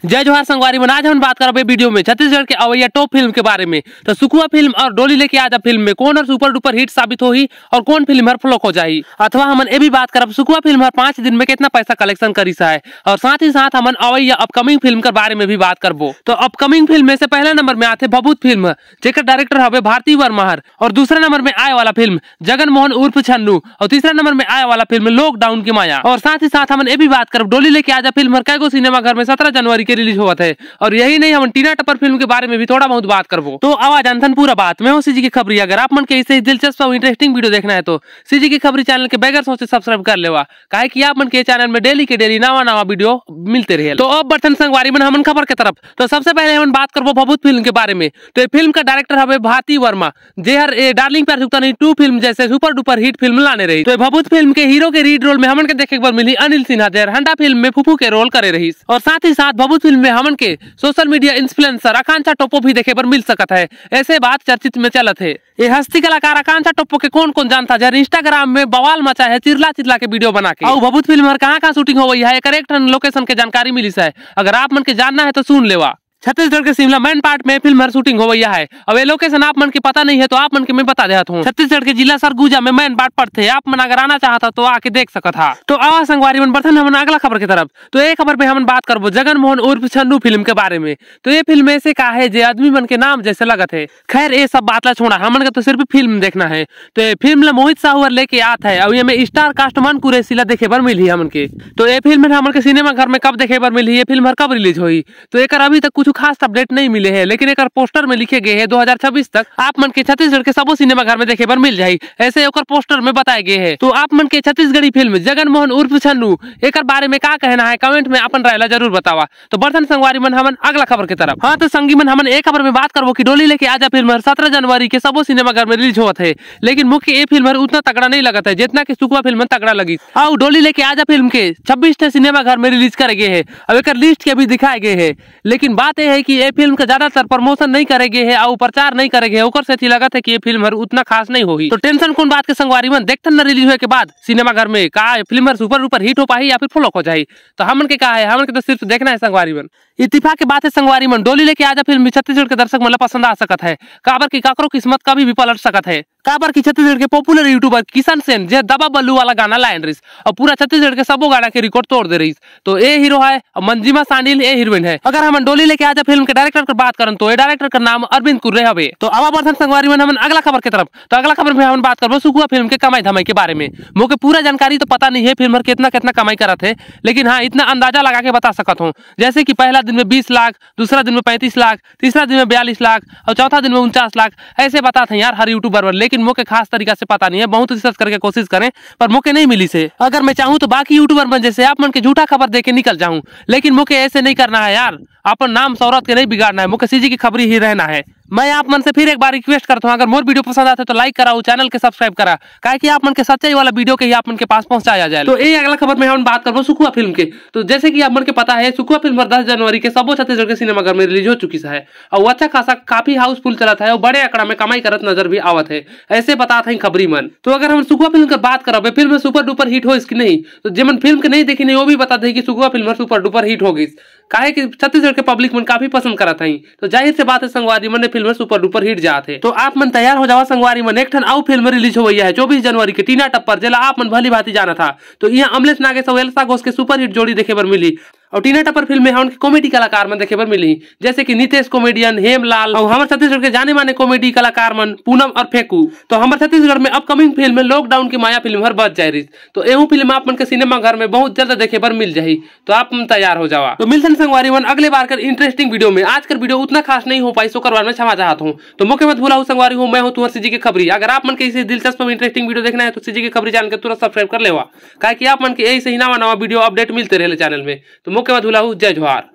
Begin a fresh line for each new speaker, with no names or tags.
जय जोहार संगवारी मन, आज हम बात करब वीडियो में छत्तीसगढ़ के अवैया टॉप फिल्म के बारे में। तो सुकुआ फिल्म और डोली लेके आजा फिल्म में कौन और सुपर डुपर हिट साबित होही और कौन फिल्म हर फ्लॉप हो जाही। अथवा हमन ये भी बात करब सुकुआ फिल्म हर 5 दिन में कितना पैसा कलेक्शन करी सा है, और साथ ही साथ हमन अवैया अपकमिंग फिल्म के बारे में भी बात करबो। तो अपकमिंग फिल्म में से पहला नंबर में आते भभूत फिल्म, जेकर डायरेक्टर हवे भारती वर्मा हर, और दूसरा नंबर में आए वाला फिल्म जगन मोहन उर्फ छन्नू, और तीसरा नंबर में आए वाला फिल्म लॉकडाउन की माया। और साथ ही साथ हमन ये भी बात करब डोली लेके आजा फिल्म हर कैगो सिनेमा घर में 17 जनवरी के रिलीज हुआ है। और यही नहीं, हम टीना टप्पर फिल्म के बारे में भी थोड़ा बहुत बात करबो। तो आवाज अंथन पूरा बात मैं हूं सीजी की खबरी। अगर आप मन के इसे दिलचस्प और इंटरेस्टिंग वीडियो देखना है तो सीजी की खबरी चैनल के बगैर सोचे सब्सक्राइब कर लेवा, काहे कि आप मन के चैनल में डेली के डेली नवा वीडियो मिलते रहे। तो अब बर्तन संगवारी मन हमन खबर के तरफ। तो सबसे पहले हम बात करबो भभूत फिल्म के बारे में। तो ये फिल्म का डायरेक्टर हवे भारती वर्मा, जे हर डार्लिंग प्यार चुकता नहीं 2 फिल्म जैसे सुपर डुपर हिट फिल्म लाने रही। तो भभूत फिल्म के हीरो के रीड रोल में हमन के देखे एक बार मिली अनिल सिन्हा, जे हंडा फिल्म में फूफू के रोल करे रही। और साथ ही साथ भभूत फिल्म में हमन के सोशल मीडिया इन्फ्लुएंसर आकांक्षा टोप्पो भी देखे पर मिल सकत है। ऐसे बात चर्चित में चलत है। ये हस्ती कलाकार आकांक्षा टोप्पो के कौन कौन जानता, जब इंस्टाग्राम में बवाल मचा है चिरला चिरला के वीडियो बना के। और भभूत फिल्म हर कहाँ शूटिंग हो गई है, करेक्ट लोकेशन के जानकारी मिली है। अगर आप मन के जानना है तो सुन लेवा। छत्तीसगढ़ के शिमला मैन पार्ट में फिल्म हर शूटिंग हो गई है। अब ये लोकेशन आप मन के पता नहीं है तो आप मन के मैं बता देता हूँ। छत्तीसगढ़ के जिला सरगुजा में मैन पार्ट पड़ते, आप मन अगर आना चाहता तो आके देख सकता था। तो आवाज संगवारी मन बर्तन हम अगला खबर की तरफ। तो ये खबर पे हम बात करबो जगन मोहन उर्फ छन्नू फिल्म के बारे में। तो ये फिल्म ऐसे का है जो आदमी मन के नाम जैसे लगत है। खैर ये सब बात ला छोड़ा, हमन के तो सिर्फ फिल्म देखना है। तो ये फिल्म मोहित साहू लेके आता है, और ये में स्टार कास्ट मन कुरैशिला देखे पर मिली हमन के। तो ये फिल्म हमन के सिनेमा घर में कब देखे पर मिली, ये फिल्म कब रिलीज हुई, तो एक अभी तक कुछ खास अपडेट नहीं मिले हैं। लेकिन एक पोस्टर में लिखे गए हैं 2026 तक आप मन के छत्तीसगढ़ के सबो सिनेमा घर में देखे पर मिल जाये, ऐसे एक पोस्टर में बताए गए हैं। तो आप मन के छत्तीसगढ़ी फिल्म जगन मोहन उर्फ छन्नू एक बारे में क्या कहना है कमेंट में अपन राय जरूर बतावा। तो बर्तन संगवारी मन हमन अगला खबर की तरफ। हाँ तो संगी मन हमन एक खबर में बात करबो कि डोली लेके आजा फिल्म 17 जनवरी के सबो सिनेमा घर में रिलीज हुआ है। लेकिन मुख्य ये फिल्म उतना तगड़ा नहीं लगा था जितना की सुकुआ फिल्म तगड़ा लगी। और डोली लेके आजा फिल्म के 26 सिनेमा घर में रिलीज करे गए है। अब एक लिस्ट के भी दिखाए गए है। लेकिन बात यह है कि ये फिल्म का ज्यादातर प्रमोशन नहीं करेंगे है और प्रचार नहीं करेंगे, ओकर से लगा था कि ये फिल्म उतना खास नहीं होगी। तो टेंशन कौन बात के संगवारी मन, देखते न रिलीज होने के बाद सिनेमा घर में का फिल्म सुपर डुपर हिट हो पाई या फिर फ्लॉप हो जाए। तो हमन के कहा है, हमन के तो सिर्फ देखना है संगवारी मन। इत्तेफाक की बात है संगवारी मन, डोली लेके आजा फिल्म छत्तीसगढ़ के दर्शक मतलब पसंद आ सकत है। काबर की काकरो किस्मत कभी भी पलट सकत है। काबर की छत्तीसगढ़ के पॉपुलर यूट्यूबर किशन सेन जे दबा बल्लू वाला गाना लाइन रही और पूरा छत्तीसगढ़ के सबो गाना के रिकॉर्ड तोड़ दे रही। तो ये हीरो है और मंजिमा सानिल ये हीरोइन है। अगर हम डोली लेके आजा फिल्म के डायरेक्टर की बात करें तो ये डायरेक्टर का नाम अरविंद कुर्रे हवे। तो अब बर्तन संगवारी में हम अगला खबर की तरफ। तो अगला खबर में हम बात करबो सुकुआ फिल्म के कमाई धमाई के बारे में। मुझे पूरा जानकारी तो पता नहीं है फिल्म कितना कितना कमाई करा थे, लेकिन हाँ इतना अंदाजा लगा के बता सकता हूँ। जैसे कि पहला दिन में 20 लाख, दूसरा दिन में 35 लाख, तीसरा दिन में 42 लाख और चौथा दिन में 49 लाख, ऐसे बताते हैं यार हर यूट्यूबर। लेकिन मुझे खास तरीका से पता नहीं है, बहुत रिसर्च करके कोशिश करें पर मौके नहीं मिली से। अगर मैं चाहूँ तो बाकी यूट्यूबर मन जैसे आप मन के झूठा खबर देके निकल जाऊं, लेकिन मुझे ऐसे नहीं करना है यार। अपन नाम शौहरत के नहीं बिगाड़ना है, मुझे सीजी की खबरी ही रहना है। मैं आप मन से फिर एक बार रिक्वेस्ट करता हूँ, अगर मोर वीडियो पसंद आते तो लाइक कराओ, चैनल के सब्सक्राइब करा, काहे कि आप मन के सच्चाई वाला वीडियो के ही आप मन के पास पहुंचाया जाए। तो ये अगला खबर में हम बात करबो सुकुआ फिल्म के। तो जैसे कि आप मन के पता है सुकुआ फिल्म 10 जनवरी के सबो छत्तीसगढ़ के सिनेमा घर में रिलीज हो चुकी है और अच्छा खासा काफी हाउसफुल चला था और बड़े आंकड़ा में कमाई करत नजर भी आवत है, ऐसे बताते हैं खबरी मन। तो अगर हम सुकुआ फिल्म की बात करब फिल्म सुपर डुपर हिट हो इसकी नहीं, तो जेमन फिल्म के नहीं देखी नहीं वो भी बता दे कि Sukua film super duper hit होगी, काहे कि छत्तीसगढ़ के पब्लिक मन काफी पसंद करत है। तो जाहिर से बात है संगवारी मन फिल्म सुपर डुपर हिट जाते। तो आप मन तैयार हो जावा संगवारी मन, एक ठन आउ फिल्म रिलीज हो गई है 24 जनवरी के टीना टप्पर, जेला आप मन भली भांति जाना था। तो यहाँ अमलेश नागेश और एल्सा घोष के सुपर हिट जोड़ी देखे पर मिली। और टीना टप्पर फिल्म में उनके कॉमेडी कलाकार मन देखे पर मिली, जैसे कि नितेश कॉमेडियन, हेमलाल और हमारे छत्तीसगढ़ के जाने माने कॉमेडी कलाकार मन पूनम और फेकू। तो हमारे छत्तीसगढ़ में अपकमिंग फिल्म में लॉकडाउन की माया फिल्म हर बच जाए रही। तो एहू फिल्म आप मन के सिनेमा घर में बहुत जल्द देखे पर मिल जाये। तो आप तैयार हो जावा। तो मिलते हैं संगवारी मन अगले बार कर इंटरेस्टिंग वीडियो में। आज कर वीडियो उतना खास नहीं हो पाई, सो करवार में क्षमा चाहता हूँ। तो मुख्य मत भूला संगवारी हूँ, मैं हूँ तुम्हारे सीजी की खबरी। अगर आप मन के इसे दिलचस्प इंटरेस्टिंग वीडियो देखना है तो सीजी की खबरी चैनल के तुरंत सब्सक्राइब कर लेवा, काहे कि आप मन के यही सही नवा वीडियो अपडेट मिलते रहे चैनल में। तो मुख्य मत भूला, जय जोहार।